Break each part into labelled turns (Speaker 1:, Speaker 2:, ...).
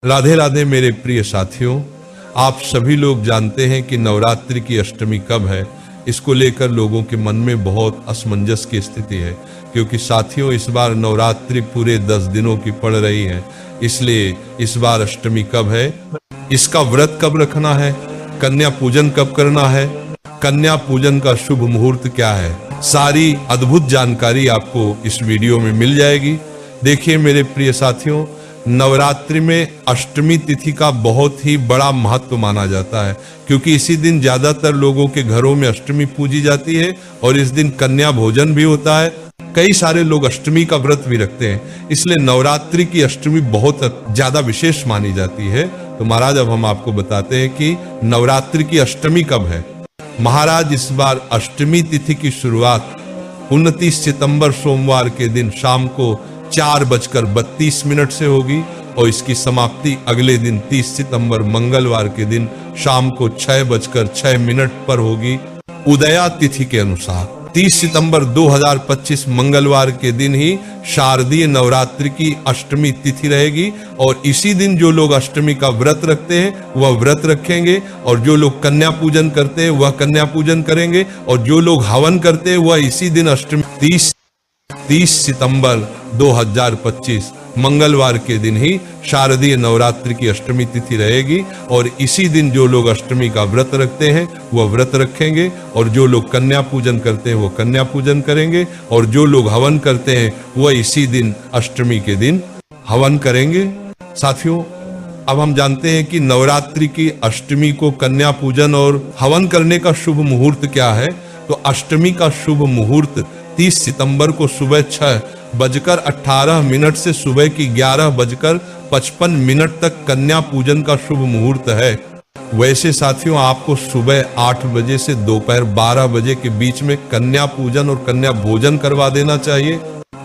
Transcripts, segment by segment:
Speaker 1: राधे राधे मेरे प्रिय साथियों, आप सभी लोग जानते हैं कि नवरात्रि की अष्टमी कब है। इसको लेकर लोगों के मन में बहुत असमंजस की स्थिति है, क्योंकि साथियों इस बार नवरात्रि पूरे 10 दिनों की पड़ रही है। इसलिए इस बार अष्टमी कब है, इसका व्रत कब रखना है, कन्या पूजन कब करना है, कन्या पूजन का शुभ मुहूर्त क्या है, सारी अद्भुत जानकारी आपको इस वीडियो में मिल जाएगी। देखिए मेरे प्रिय साथियों, नवरात्रि में अष्टमी तिथि का बहुत ही बड़ा महत्व माना जाता है, क्योंकि इसी दिन ज्यादातर लोगों के घरों में अष्टमी पूजी जाती है और इस दिन कन्या भोजन भी होता है। कई सारे लोग अष्टमी का व्रत भी रखते हैं, इसलिए नवरात्रि की अष्टमी बहुत ज्यादा विशेष मानी जाती है। तो महाराज अब हम आपको बताते हैं कि नवरात्रि की अष्टमी कब है। महाराज इस बार अष्टमी तिथि की शुरुआत 29 सितंबर सोमवार के दिन शाम को 4:32 से होगी और इसकी समाप्ति अगले दिन 30 सितंबर मंगलवार के दिन शाम को 6:06 पर होगी उदया तिथि के अनुसार। 30 सितंबर 2025 मंगलवार के दिन ही शारदीय नवरात्रि की अष्टमी तिथि रहेगी और इसी दिन जो लोग अष्टमी का व्रत रखते हैं वह व्रत रखेंगे और जो लोग कन्या पूजन करते हैं वह कन्या पूजन करेंगे और जो लोग हवन करते हैं वह इसी दिन अष्टमी 30 सितंबर 2025 मंगलवार के दिन ही शारदीय नवरात्रि की अष्टमी तिथि रहेगी और इसी दिन जो लोग अष्टमी का व्रत रखते हैं वह व्रत रखेंगे और जो लोग कन्या पूजन करते हैं वो कन्या पूजन करेंगे और जो लोग हवन करते हैं वह इसी दिन अष्टमी के दिन हवन करेंगे। साथियों अब हम जानते हैं कि नवरात्रि की अष्टमी को कन्या पूजन और हवन करने का शुभ मुहूर्त क्या है। तो अष्टमी का शुभ मुहूर्त 30 सितंबर को सुबह 6:18 से सुबह की 11:55 तक कन्या पूजन का शुभ मुहूर्त है। वैसे साथियों आपको सुबह 8 बजे से दोपहर 12 बजे के बीच में कन्या पूजन और कन्या भोजन करवा देना चाहिए।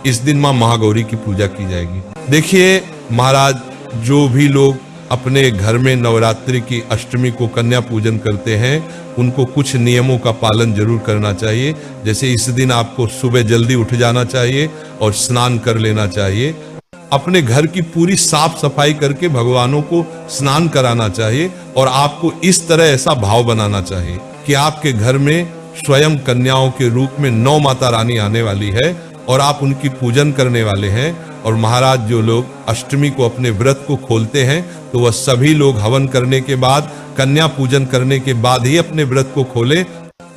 Speaker 1: इस दिन मां महागौरी की पूजा की जाएगी। देखिए महाराज, जो भी लोग अपने घर में नवरात्रि की अष्टमी को कन्या पूजन करते हैं उनको कुछ नियमों का पालन जरूर करना चाहिए। जैसे इस दिन आपको सुबह जल्दी उठ जाना चाहिए और स्नान कर लेना चाहिए। अपने घर की पूरी साफ सफाई करके भगवानों को स्नान कराना चाहिए और आपको इस तरह ऐसा भाव बनाना चाहिए कि आपके घर में स्वयं कन्याओं के रूप में 9 माता रानी आने वाली है और आप उनकी पूजन करने वाले हैं। और महाराज जो लोग अष्टमी को अपने व्रत को खोलते हैं तो वह सभी लोग हवन करने के बाद कन्या पूजन करने के बाद ही अपने व्रत को खोले।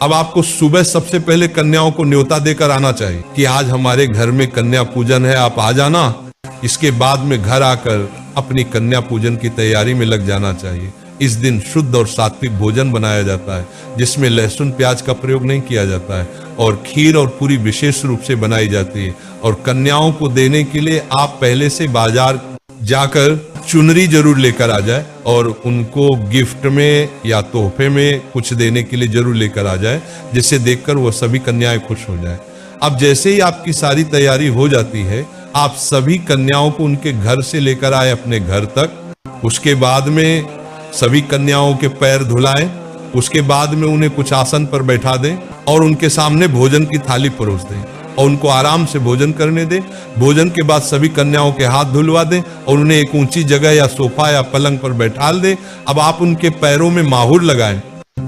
Speaker 1: अब आपको सुबह सबसे पहले कन्याओं को न्योता देकर आना चाहिए कि आज हमारे घर में कन्या पूजन है, आप आ जाना। इसके बाद में घर आकर अपनी कन्या पूजन की तैयारी में लग जाना चाहिए। इस दिन शुद्ध और सात्विक भोजन बनाया जाता है जिसमें लहसुन प्याज का प्रयोग नहीं किया जाता है और खीर और पूरी विशेष रूप से बनाई जाती है। और कन्याओं को देने के लिए आप पहले से बाजार जाकर चुनरी जरूर लेकर आ जाए और उनको गिफ्ट में या तोहफे में कुछ देने के लिए जरूर लेकर आ जाए, जिसे देखकर वो सभी कन्याएं खुश हो जाए। अब जैसे ही आपकी सारी तैयारी हो जाती है आप सभी कन्याओं को उनके घर से लेकर आए अपने घर तक। उसके बाद में सभी कन्याओं के पैर धुलाएं, उसके बाद में उन्हें कुछ आसन पर बैठा दें और उनके सामने भोजन की थाली परोस दें और उनको आराम से भोजन करने दें। भोजन के बाद सभी कन्याओं के हाथ धुलवा दें और उन्हें एक ऊंची जगह या सोफा या पलंग पर बैठा दें। अब आप उनके पैरों में माहुर लगाएं।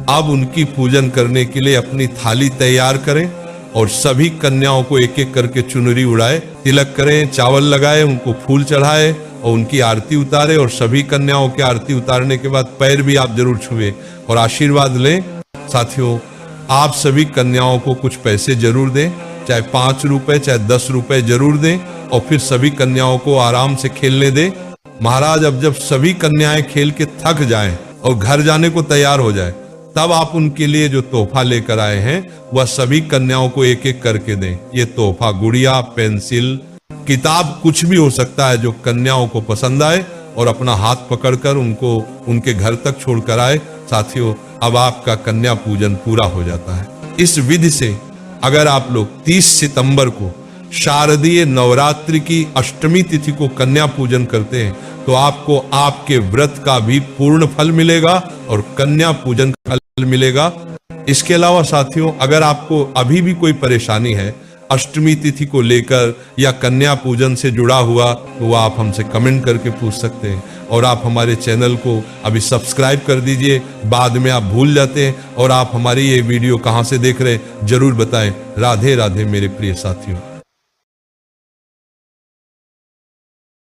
Speaker 1: अब उनकी पूजन करने के लिए अपनी थाली तैयार करें और सभी कन्याओं को एक एक करके चुनरी उड़ाए, तिलक करें, चावल लगाए, उनको फूल चढ़ाए और उनकी आरती उतारे। और सभी कन्याओं की आरती उतारने के बाद पैर भी आप जरूर छुए और आशीर्वाद लें। साथियों आप सभी कन्याओं को कुछ पैसे जरूर दें, चाहे 5 रुपए चाहे 10 रुपए जरूर दें और फिर सभी कन्याओं को आराम से खेलने दें। महाराज अब जब सभी कन्याएं खेल के थक जाएं और घर जाने को तैयार हो जाए तब आप उनके लिए जो तोहफा लेकर आए हैं वह सभी कन्याओं को एक एक करके दें। ये तोहफा गुड़िया, पेंसिल, किताब, कुछ भी हो सकता है जो कन्याओं को पसंद आए और अपना हाथ पकड़कर उनको उनके घर तक छोड़कर आए। साथियों अब आपका कन्या पूजन पूरा हो जाता है। इस विधि से अगर आप लोग 30 सितंबर को शारदीय नवरात्रि की अष्टमी तिथि को कन्या पूजन करते हैं तो आपको आपके व्रत का भी पूर्ण फल मिलेगा और कन्या पूजन का फल मिलेगा। इसके अलावा साथियों अगर आपको अभी भी कोई परेशानी है, अष्टमी तिथि को लेकर या कन्या पूजन से जुड़ा हुआ, तो आप हमसे कमेंट करके पूछ सकते हैं। और आप हमारे चैनल को अभी सब्सक्राइब कर दीजिए, बाद में आप भूल जाते हैं। और आप हमारी ये वीडियो कहाँ से देख रहे हैं जरूर बताएं। राधे राधे मेरे प्रिय साथियों।